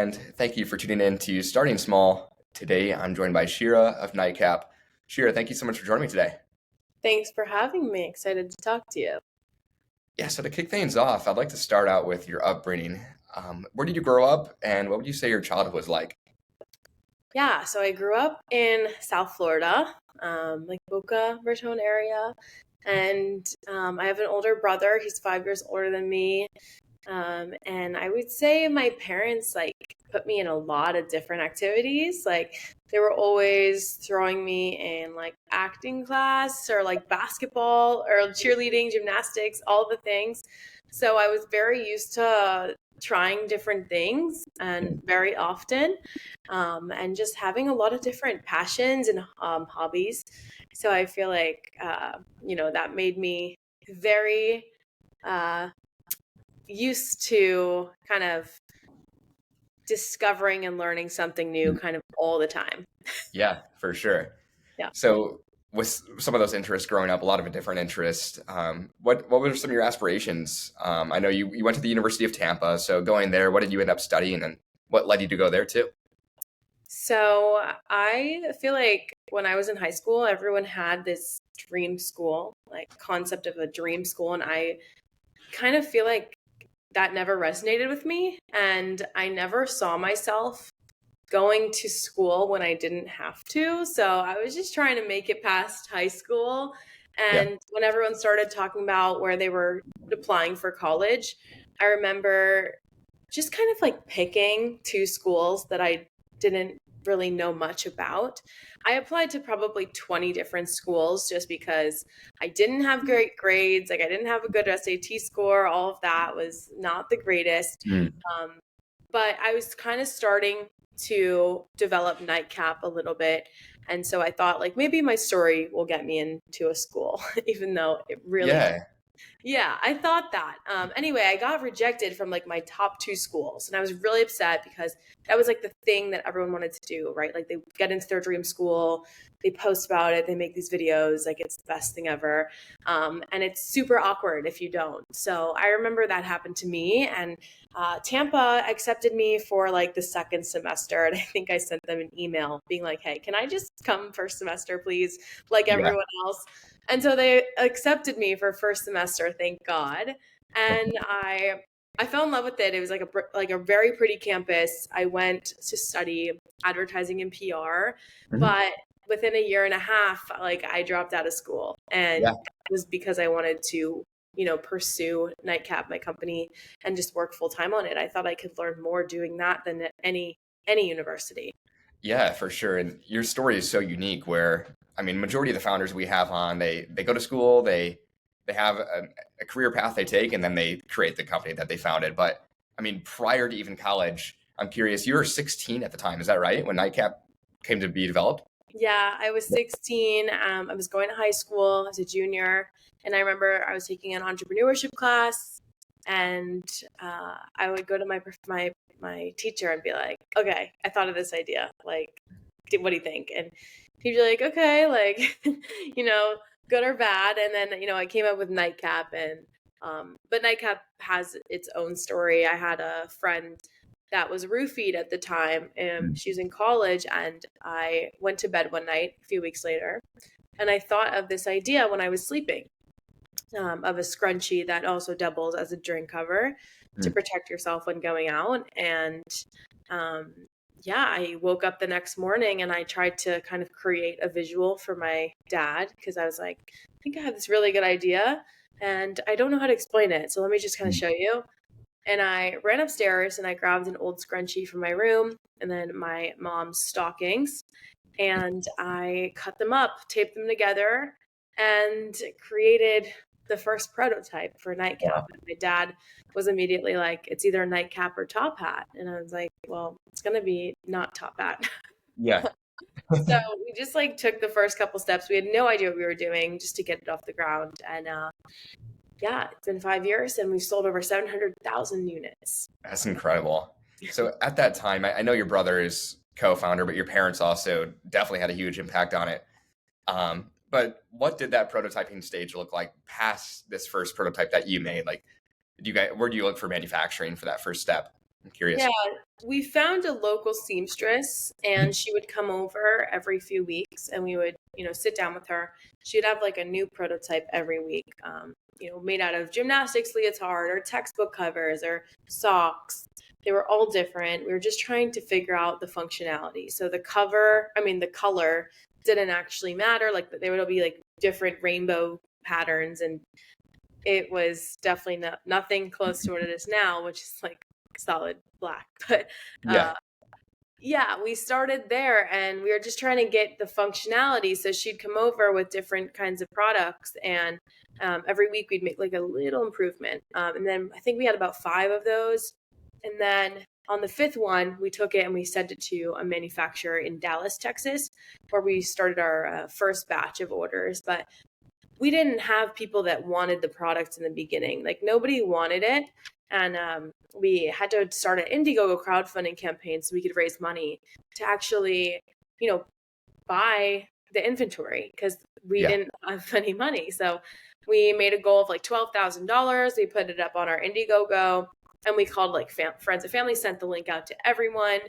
and thank you for tuning in to Starting Small. Today, I'm joined by Shirah of NightCap. Shirah, thank you so much for joining me today. Thanks for having me. Excited to talk to you. Yeah, so to kick things off, I'd like to start out with your upbringing. Where did you grow up, and what would you say your childhood was like? Yeah, so I grew up in South Florida, like Boca Raton area, and I have an older brother. He's 5 years older than me. And I would say my parents like put me in a lot of different activities. Like they were always throwing me in like acting class or like basketball or cheerleading, gymnastics, all the things. So I was very used to trying different things and very often, and just having a lot of different passions and hobbies. So I feel like, that made me very uh, used to kind of discovering and learning something new kind of all the time. Yeah, for sure. Yeah. So, with some of those interests growing up, a lot of different interests, what were some of your aspirations? I know you went to the University of Tampa, so going there, what did you end up studying, and what led you to go there too? So I feel like when I was in high school, everyone had this dream school, like concept of a dream school. And I kind of feel like that never resonated with me. And I never saw myself going to school when I didn't have to. So I was just trying to make it past high school. Yeah. And when everyone started talking about where they were applying for college, I remember just kind of like picking two schools that I didn't really know much about. I applied to probably 20 different schools just because I didn't have great grades. Like I didn't have a good SAT score. All of that was not the greatest. Mm. Um, but I was kind of starting to develop NightCap a little bit. And so I thought like maybe my story will get me into a school, even though it really did. Yeah. Yeah, I thought that. Anyway, I got rejected from like my top two schools, and I was really upset because that was like the thing that everyone wanted to do, right? Like they get into their dream school, they post about it, they make these videos, like it's the best thing ever, and it's super awkward if you don't. So I remember that happened to me, and Tampa accepted me for like the second semester, and I think I sent them an email being like, "Hey, can I just come first semester, please, like Yeah. everyone else?" And so they accepted me for first semester, thank God. And I fell in love with it. It was like a very pretty campus. I went to study advertising and PR, Mhm. but within a year and a half, like I dropped out of school, and Yeah. it was because I wanted to, pursue NightCap, my company, and just work full time on it. I thought I could learn more doing that than at any university. Yeah, for sure. And your story is so unique where, I mean, majority of the founders we have on, they go to school, they have a career path they take, and then they create the company that they founded. But I mean, prior to even college, I'm curious, you were 16 at the time, is that right? When Nightcap came to be developed? Yeah, I was 16. I was going to high school as a junior, and I remember I was taking an entrepreneurship class, and I would go to my teacher and be like, "Okay, I thought of this idea. Like, what do you think?" And he'd be like, "Okay, like, you know, good or bad." And then I came up with Nightcap, and but Nightcap has its own story. I had a friend that was roofied at the time. Mm. She was in college, and I went to bed one night a few weeks later, and I thought of this idea when I was sleeping, of a scrunchie that also doubles as a drink cover to Mm. protect yourself when going out. And um, yeah, I woke up the next morning and I tried to kind of create a visual for my dad because I was like, I think I have this really good idea and I don't know how to explain it. So let me just kind of Mm. show you. And I ran upstairs and I grabbed an old scrunchie from my room and then my mom's stockings, and I cut them up, taped them together, and created the first prototype for Nightcap. Wow. And my dad was immediately like, "It's either Nightcap or Top Hat." And I was like, "Well, it's going to be not Top Hat." Yeah. So we just like took the first couple steps. We had no idea what we were doing just to get it off the ground. And yeah, it's been 5 years and we've sold over 700,000 units. That's incredible. So at that time, I know your brother is co-founder, but your parents also definitely had a huge impact on it. But what did that prototyping stage look like past this first prototype that you made? Like, where do you look for manufacturing for that first step? I'm curious. Yeah, we found a local seamstress and she would come over every few weeks and we would, sit down with her. She'd have like a new prototype every week, made out of gymnastics leotard or textbook covers or socks. They were all different. We were just trying to figure out the functionality. So the color didn't actually matter. Like there would be like different rainbow patterns and it was definitely nothing close to what it is now, which is like solid black. But Yeah. uh, yeah, we started there and we were just trying to get the functionality. So she'd come over with different kinds of products, and every week we'd make like a little improvement. And then I think we had about 5 of those. And then on the 5th one, we took it and we sent it to a manufacturer in Dallas, Texas, where we started our first batch of orders. But we didn't have people that wanted the product in the beginning. Like nobody wanted it. And we had to start an Indiegogo crowdfunding campaign so we could raise money to actually, buy the inventory because we Yeah. didn't have any money. So we made a goal of like $12,000. We put it up on our Indiegogo and we called like friends and family, sent the link out to everyone.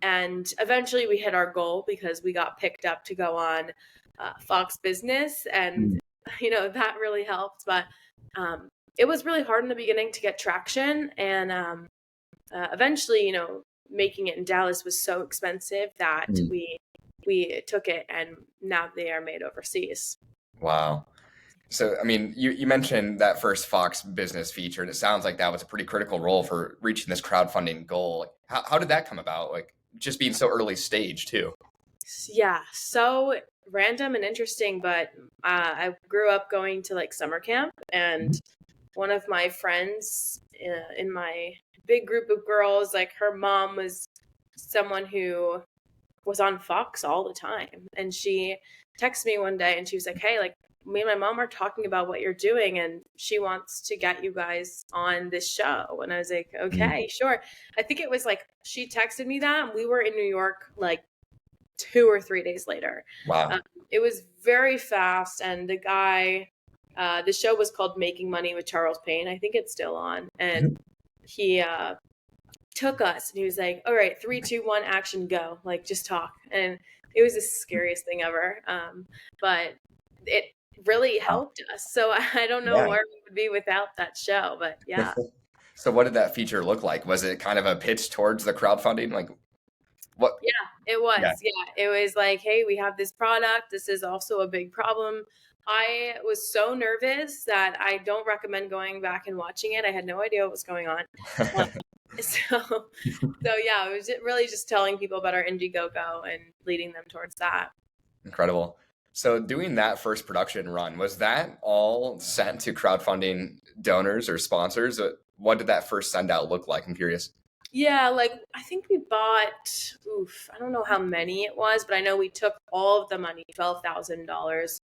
And eventually we hit our goal because we got picked up to go on Fox Business, and that really helped. But it was really hard in the beginning to get traction, and eventually, making it in Dallas was so expensive that we took it, and now they are made overseas. Wow. So, I mean, you mentioned that first Fox business feature, and it sounds like that was a pretty critical role for reaching this crowdfunding goal. Like, how did that come about? Like, just being so early stage, too. Yeah, so random and interesting, but I grew up going to like summer camp, and one of my friends in my big group of girls, like her mom was someone who was on Fox all the time. And she texted me one day and she was like, hey, like me and my mom are talking about what you're doing and she wants to get you guys on this show. And I was like, okay, sure. I think it was like she texted me that and we were in New York like 2 or 3 days later. Wow. It was very fast. And the guy, the show was called Making Money with Charles Payne. I think it's still on. And he took us and he was like, all right, 3, 2, 1, action, go. Like, just talk. And it was the scariest thing ever. But it really Wow. helped us. So I don't know Yeah. where we would be without that show. But yeah. So, what did that feature look like? Was it kind of a pitch towards the crowdfunding? Like, what? Yeah, it was. Yeah. Yeah, it was like, hey, we have this product. This is also a big problem. I was so nervous that I don't recommend going back and watching it. I had no idea what was going on. So yeah, it was really just telling people about our Indiegogo and leading them towards that. Incredible. So, doing that first production run, was that all sent to crowdfunding donors or sponsors? What did that first send out look like? I'm curious. Yeah, like I think we bought, I don't know how many it was, but I know we took all of the money, $12,000.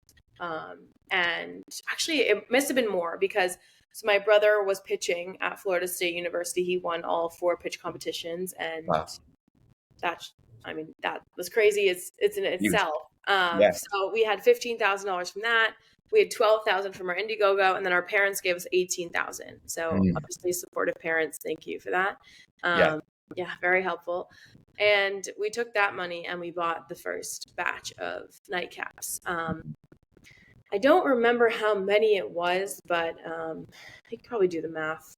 And actually, it must have been more because so my brother was pitching at Florida State University. He won all 4 pitch competitions, and Wow. that was crazy. It's in Huge. itself. Yeah. So we had $15,000 from that. We had 12,000 from our Indiegogo, and then our parents gave us 18,000. So obviously, supportive parents, thank you for that. Yeah. Yeah, very helpful. And we took that money and we bought the first batch of nightcaps. I don't remember how many it was, but I could probably do the math.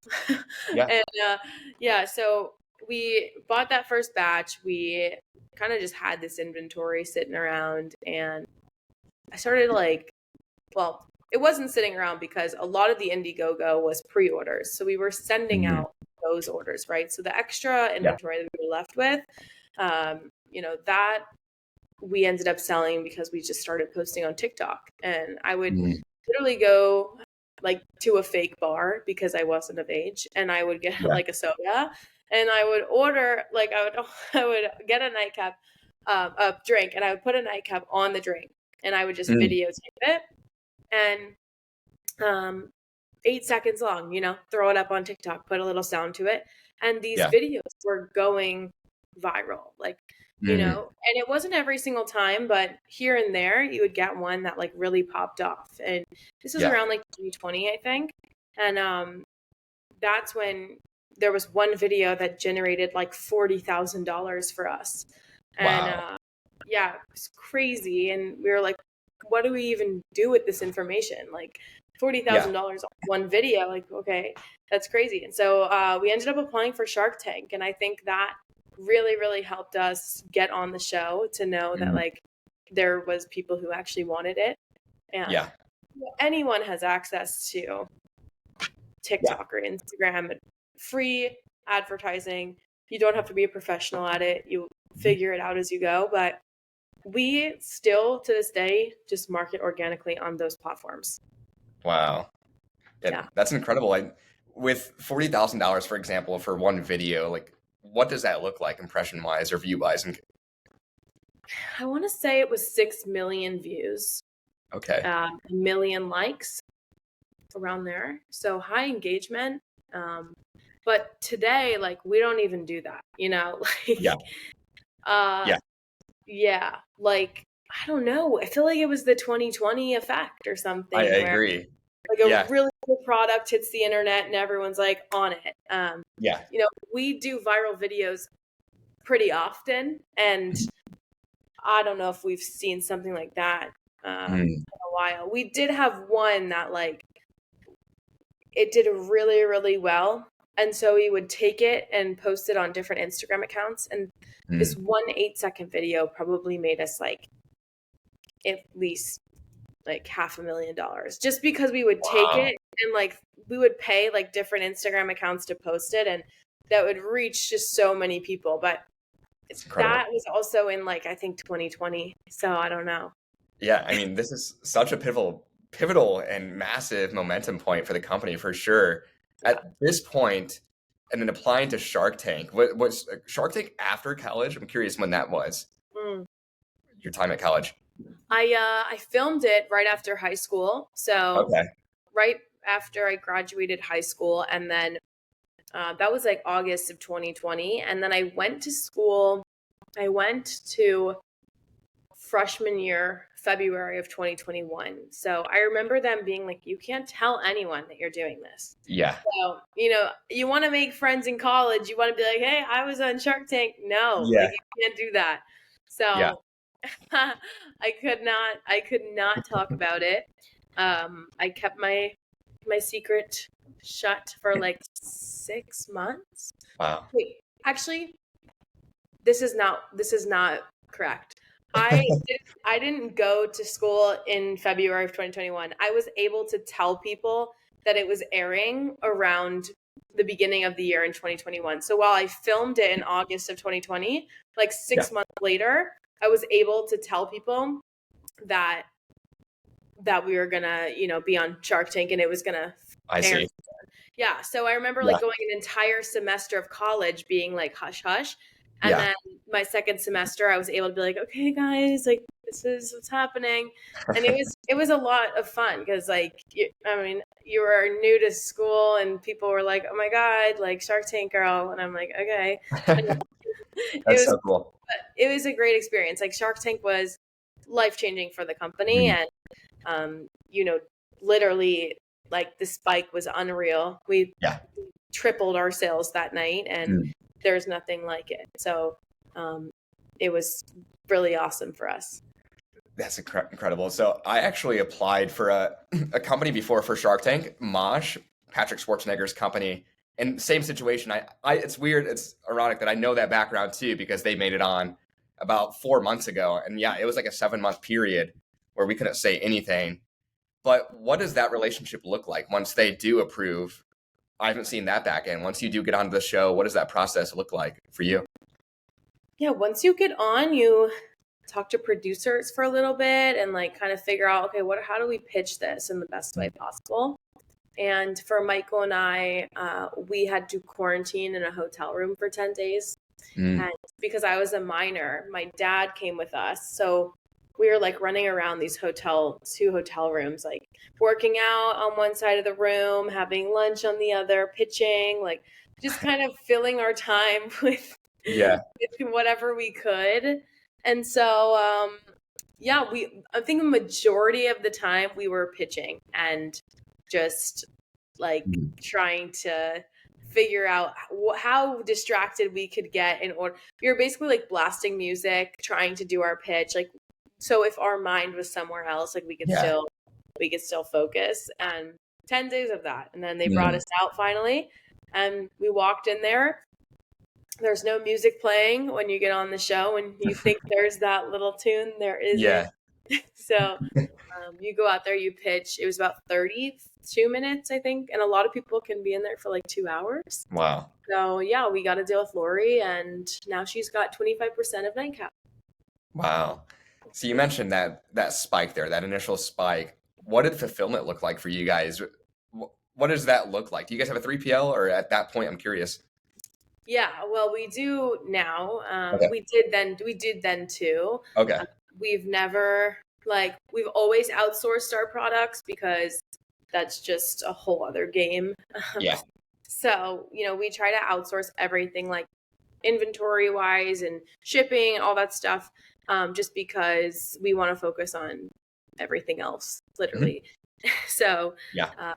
Yeah. And yeah, so we bought that first batch. We kind of just had this inventory sitting around, and I started well, it wasn't sitting around because a lot of the Indiegogo was pre-orders. So we were sending out those orders, right? So the extra inventory that we were left with, that we ended up selling because we just started posting on TikTok. And I would literally go like to a fake bar because I wasn't of age, and I would get like a soda, and I would order I would get a nightcap, a drink, and I would put a nightcap on the drink, and I would just videotape it, and 8 seconds long, throw it up on TikTok, put a little sound to it, and these videos were going viral, and it wasn't every single time, but here and there you would get one that like really popped off. And this was around like 2020, I think. And that's when there was one video that generated like $40,000 for us. And Wow. yeah, it was crazy. And we were like, what do we even do with this information? Like Yeah. $40,000 on one video, like, okay, that's crazy. And so we ended up applying for Shark Tank. And I think that really, really helped us get on the show, to know that Mhm. like there was people who actually wanted it. And Yeah. anyone has access to Yeah. TikTok or Instagram, free advertising. You don't have to be a professional at it. You figure it out as you go. But we still, to this day, just market organically on those platforms. Wow. Yeah, Yeah. that's incredible. With $40,000, for example, for one video, like what does that look like impression wise or view wise? And I want to say it was 6 million views, okay. a million likes, around there. So high engagement. But today, like, we don't even do that, Yeah. like, uh, Yeah. yeah, like, I don't know. I feel like it was the 2020 effect or I something, where agree. like a Yeah. really cool product hits the internet and everyone's like on it. Yeah. We do viral videos pretty often, and I don't know if we've seen something like that Mm. in a while. We did have one that like it did really, really well. And so we would take it and post it on different Instagram accounts. And this Mm. 1 8-second video probably made us like at least like $500,000, just because we would take Wow. it and like we would pay like different Instagram accounts to post it, and that would reach just so many people. But It's incredible. that was also in like, I think, 2020. So I don't know. Yeah, I mean, this is such a pivotal and massive momentum point for the company for sure. Yeah. At this point, and then applying to Shark Tank, what was Shark Tank after college? I'm curious when that was, Mm. your time at college. I filmed it right after high school. So Okay. right after I graduated high school, and then that was like August of 2020. And then I went to school. I went to freshman year, February of 2021. So I remember them being like, you can't tell anyone that you're doing this. Yeah. So, you want to make friends in college. You want to be like, hey, I was on Shark Tank. No, Yeah. like, you can't do that. Yeah. So I could not talk about it. I kept my secret shut for like 6 months. Wow. Wait, actually, this is not correct. I didn't go to school in February of 2021. I was able to tell people that it was airing around the beginning of the year in 2021. So while I filmed it in August of 2020, like Yeah. 6 months later, I was able to tell people that we were gonna, be on Shark Tank, and it was gonna I air. see. Yeah. So I remember Yeah. like going an entire semester of college being like hush hush. And Yeah. then my second semester, I was able to be like, okay, guys, like this is what's happening. And it was a lot of fun because like, you were new to school and people were like, oh my God, like Shark Tank girl. And I'm like, okay. And it That's was, so cool. it was a great experience. Like Shark Tank was life changing for the company. Mhm. And, literally like the spike was unreal. We Yeah. tripled our sales that night, and Mm. there's nothing like it. So it was really awesome for us. That's incredible. So I actually applied for a company before for Shark Tank, Mosh, Patrick Schwarzenegger's company. And same situation. It's weird. It's ironic that I know that background too because they made it on about 4 months ago. And yeah, it was like a 7 month period where we couldn't say anything. But what does that relationship look like once they do approve? I haven't seen that back end. Once you do get onto the show, what does that process look like for you? Yeah, once you get on, you talk to producers for a little bit and like kind of figure out, okay, how do we pitch this in the best way possible? And for Michael and I, we had to quarantine in a hotel room for 10 days. Mm. And because I was a minor, my dad came with us. So we were like running around these two hotel rooms, like working out on one side of the room, having lunch on the other, pitching, like just kind of filling our time with, Yeah. with whatever we could. And so, I think a majority of the time we were pitching and just like Mm. trying to figure out how distracted we could get in order. We were basically like blasting music, trying to do our pitch. Like, so if our mind was somewhere else, like Yeah. we could still focus. And 10 days of that. And then they brought Mm. us out finally. And we walked in there. There's no music playing when you get on the show. And you think there's that little tune, there isn't. Yeah. So you go out there, you pitch. It was about 32 minutes, I think. And a lot of people can be in there for like 2 hours. Wow. So yeah, we got to deal with Lori, and now she's got 25% of NightCap. Wow. So you mentioned that spike there, that initial spike. What did fulfillment look like for you guys? What does that look like? Do you guys have a 3PL, or at that point, I'm curious? Yeah, well, we do now. Okay. We did then. We did then too. Okay. We've never we've always outsourced our products because that's just a whole other game. Yeah. So we try to outsource everything, like inventory wise and shipping, all that stuff, just because we want to focus on everything else, literally. So Yeah.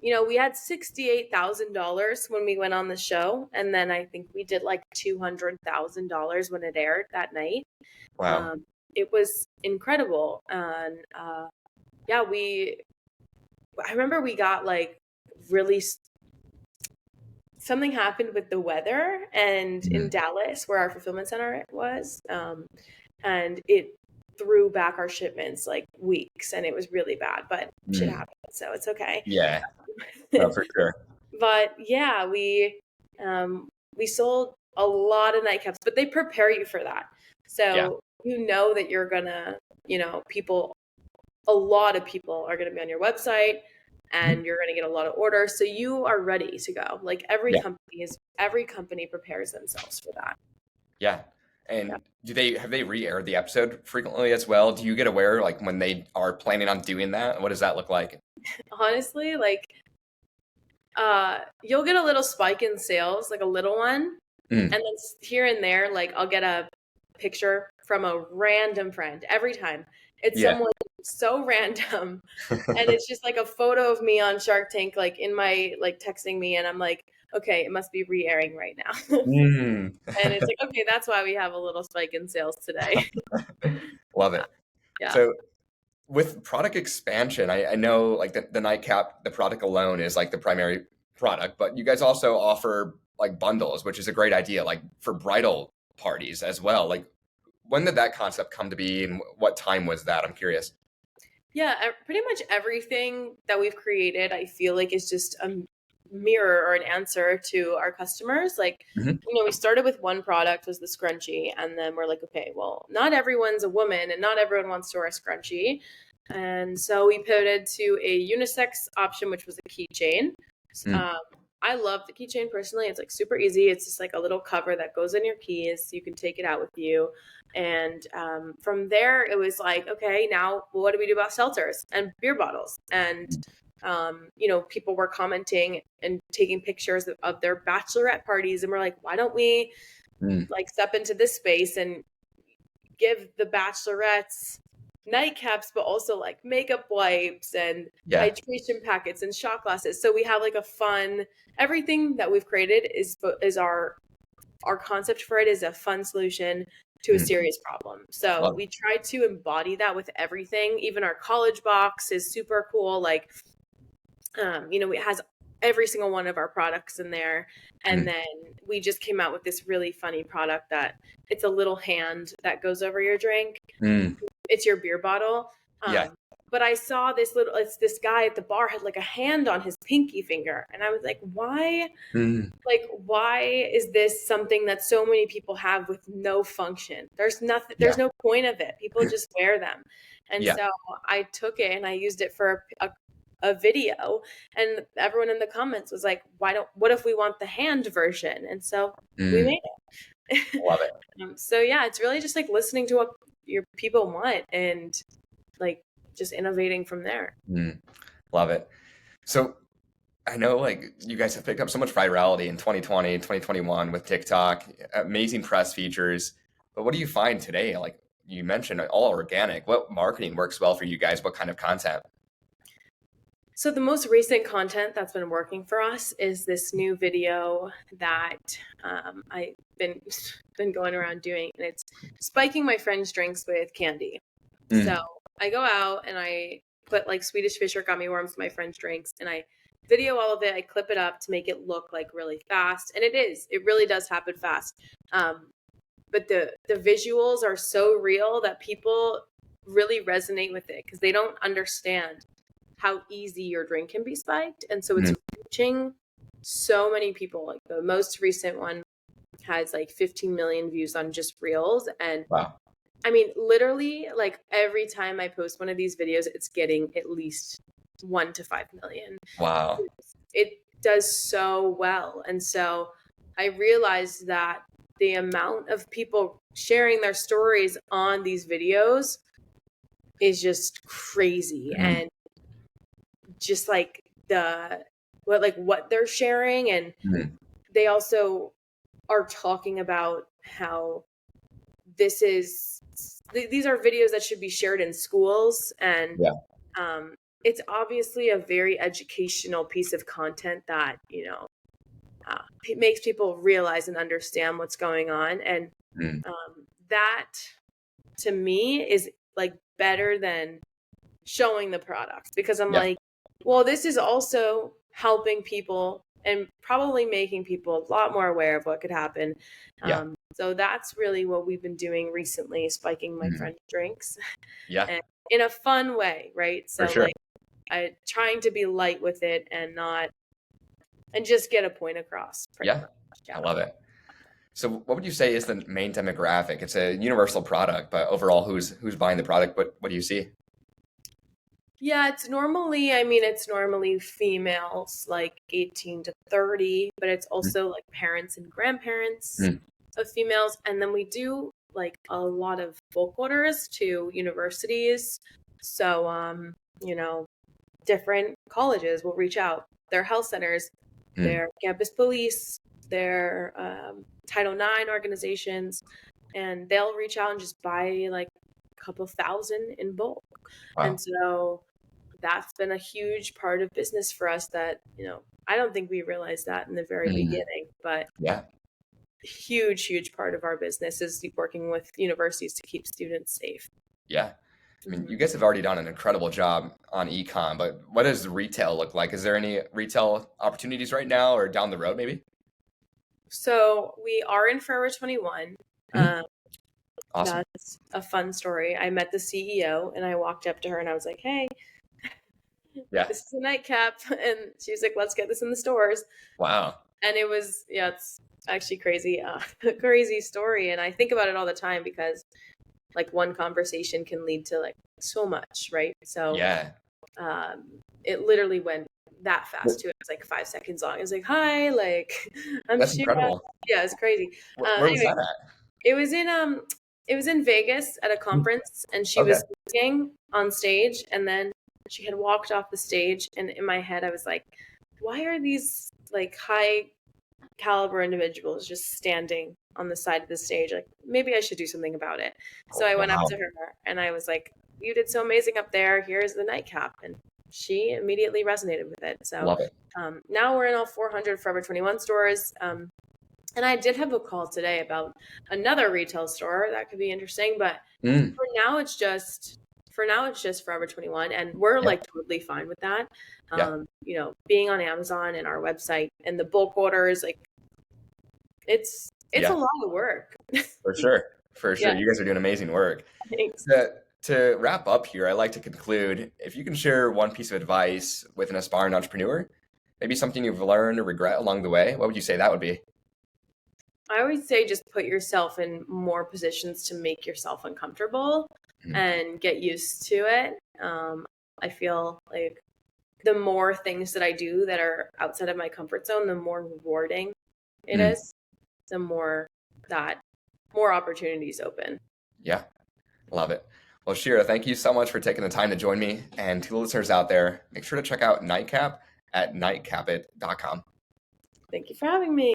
we had $68,000 when we went on the show, and then I think we did like $200,000 when it aired that night. Wow. It was incredible, and yeah, I remember we got like really something happened with the weather, and in Dallas, where our fulfillment center was, and it threw back our shipments like weeks, and it was really bad, but shit happened, so it's okay. Yeah. No, for sure. But yeah, we sold a lot of nightcaps, but they prepare you for that. So that you're gonna, a lot of people are gonna be on your website, and you're gonna get a lot of orders. So you are ready to go. Like every company prepares themselves for that. Yeah. And have they re-aired the episode frequently as well? Do you get aware like when they are planning on doing that? What does that look like? Honestly, you'll get a little spike in sales, like a little one. And then here and there, like I'll get a picture from a random friend every time. It's someone so random. And it's just like a photo of me on Shark Tank, like in my, like texting me. And I'm like, okay, it must be re-airing right now. And it's like, okay, that's why we have a little spike in sales today. Love it. Yeah. So with product expansion, I know like the NightCap, the product alone is like the primary product, but you guys also offer like bundles, which is a great idea, like for bridal parties as well. Like when did that concept come to be, and what time was that? I'm curious. Yeah, pretty much everything that we've created, I feel like, is just a mirror or an answer to our customers. Like, we started with one product, was the scrunchie, and then we're like, okay, well, not everyone's a woman and not everyone wants to wear a scrunchie. And so we pivoted to a unisex option, which was a keychain. I love the keychain personally. It's like super easy. It's just like a little cover that goes in your keys. You can take it out with you. And from there, it was like, okay, now what do we do about seltzers and beer bottles? And people were commenting and taking pictures of their bachelorette parties, and we're like, why don't we like step into this space and give the bachelorettes nightcaps, but also like makeup wipes and hydration packets and shot glasses. So we have like a fun, everything that we've created is our concept for it is a fun solution to a serious problem. So we try to embody that with everything. Even our college box is super cool. Like, it has every single one of our products in there. And then we just came out with this really funny product that it's a little hand that goes over your drink. It's your beer bottle. But I saw this guy at the bar had like a hand on his pinky finger. And I was like, why? Like, why is this something that so many people have with no function? There's nothing, there's no point of it. People just wear them. And so I took it and I used it for a video, and everyone in the comments was like, what if we want the hand version? And so we made it. Love it. So yeah, it's really just like listening to what your people want and like just innovating from there. Love it. So I know like you guys have picked up so much virality in 2020 and 2021 with TikTok, amazing press features. But what do you find today? Like you mentioned, all organic. What marketing works well for you guys? What kind of content? So the most recent content that's been working for us is this new video that I've been going around doing, and it's spiking my friends' drinks with candy. So I go out and I put like Swedish Fish or gummy worms in my friends' drinks, and I video all of it. I clip it up to make it look like really fast, and it really does happen fast. But the visuals are so real that people really resonate with it because they don't understand how easy your drink can be spiked. And so it's reaching so many people. Like the most recent one has like 15 million views on just reels. And Wow. I mean, literally, like every time I post one of these videos, it's getting at least 1 to 5 million. Wow. It does so well. And so I realized that the amount of people sharing their stories on these videos is just crazy. And just like what they're sharing, and they also are talking about how these are videos that should be shared in schools, and it's obviously a very educational piece of content that it makes people realize and understand what's going on, and that to me is like better than showing the product, because I'm like, well, this is also helping people and probably making people a lot more aware of what could happen. So that's really what we've been doing recently, spiking my friends' drinks. And in a fun way, right? So like I trying to be light with it and just get a point across. I love it. So what would you say is the main demographic? It's a universal product, but overall who's buying the product? What do you see? Yeah, it's normally females, like 18 to 30, but it's also like parents and grandparents of females. And then we do like a lot of bulk orders to universities. So, different colleges will reach out, their health centers, their campus police, their Title IX organizations, and they'll reach out and just buy like a couple thousand in bulk. And so that's been a huge part of business for us that, I don't think we realized that in the very beginning, but huge part of our business is working with universities to keep students safe. I mean, you guys have already done an incredible job on e-com, but what does retail look like? Is there any retail opportunities right now or down the road maybe? So we are in Forever 21. Awesome. That's a fun story. I met the CEO and I walked up to her and I was like, hey, this is a NightCap. And she was like, let's get this in the stores. Wow. And it was, it's actually crazy, crazy story. And I think about it all the time because like one conversation can lead to like so much, right? So it literally went that fast too. It was like 5 seconds long. It was like, hi, like I'm That's Shirah. incredible. Yeah, it's crazy. Where was that at? It was in Vegas at a conference, and she was speaking on stage, and then she had walked off the stage, and in my head I was like, why are these like high caliber individuals just standing on the side of the stage? Like maybe I should do something about it. So I went up to her and I was like, you did so amazing up there. Here's the NightCap. And she immediately resonated with it. So love it. Now we're in all 400 Forever 21 stores. And I did have a call today about another retail store that could be interesting, but for now it's just Forever 21, and we're like totally fine with that. Being on Amazon and our website and the bulk orders, like it's a lot of work. For sure. You guys are doing amazing work. Thanks. To wrap up here, I like to conclude, if you can share one piece of advice with an aspiring entrepreneur, maybe something you've learned or regret along the way, what would you say that would be? I would say just put yourself in more positions to make yourself uncomfortable and get used to it. I feel like the more things that I do that are outside of my comfort zone, the more rewarding it is, the more opportunities open. Yeah, love it. Well, Shirah, thank you so much for taking the time to join me. And to the listeners out there, make sure to check out NightCap at nightcapit.com. Thank you for having me.